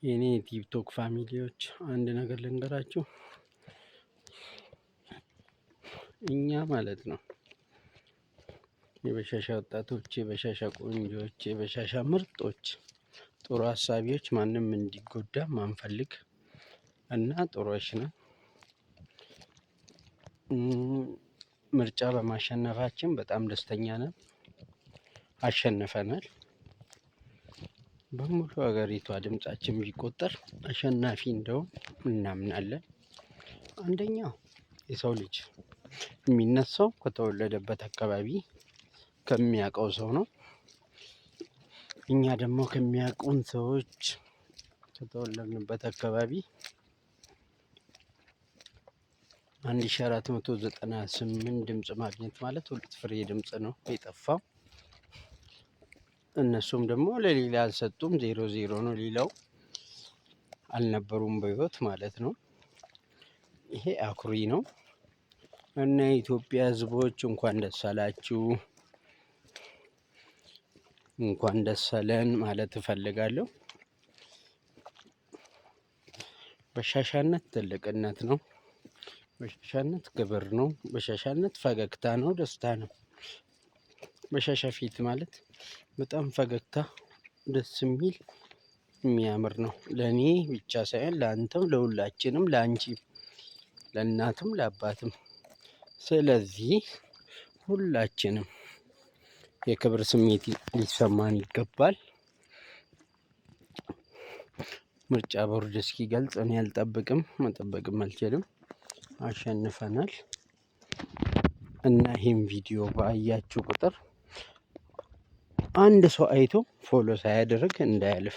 የኔ ቲክቶክ ፋሚሊዎች አንድ ነገር ልንገራችሁ። እኛ ማለት ነው የበሻሻ ወጣቶች፣ የበሻሻ ቆንጆች፣ የበሻሻ ምርጦች፣ ጥሩ ሀሳቢዎች፣ ማንም እንዲጎዳ ማንፈልግ እና ጥሩዎች ነን። ምርጫ በማሸነፋችን በጣም ደስተኛ ነን። አሸንፈናል። በሙሉ ሀገሪቷ ድምጻችን ቢቆጠር አሸናፊ እንደውም እናምናለን። አንደኛው የሰው ልጅ የሚነሳው ከተወለደበት አካባቢ ከሚያውቀው ሰው ነው። እኛ ደግሞ ከሚያውቁን ሰዎች ከተወለድንበት አካባቢ 1498 ድምጽ ማግኘት ማለት 2 ፍሬ ድምጽ ነው የጠፋው። እነሱም ደግሞ ለሌላ አልሰጡም፣ 0-0 ነው። ሌላው አልነበሩም በህይወት ማለት ነው። ይሄ አኩሪ ነው እና የኢትዮጵያ ህዝቦች እንኳን ደስ አላችሁ፣ እንኳን ደስ አለን ማለት እፈልጋለሁ። በሻሻነት ትልቅነት ነው። በሻሻነት ክብር ነው። በሻሻነት ፈገግታ ነው፣ ደስታ ነው። በሻሻ ፊት ማለት በጣም ፈገግታ ደስ የሚል የሚያምር ነው። ለእኔ ብቻ ሳይሆን ለአንተም፣ ለሁላችንም፣ ለአንቺም፣ ለእናትም ለአባትም። ስለዚህ ሁላችንም የክብር ስሜት ሊሰማን ይገባል። ምርጫ ቦርድ እስኪገልጽ እኔ አልጠብቅም፣ መጠበቅም አልችልም። አሸንፈናል እና ይህም ቪዲዮ ባያችሁ ቁጥር አንድ ሰው አይቶ ፎሎ ሳያደርግ እንዳያልፍ።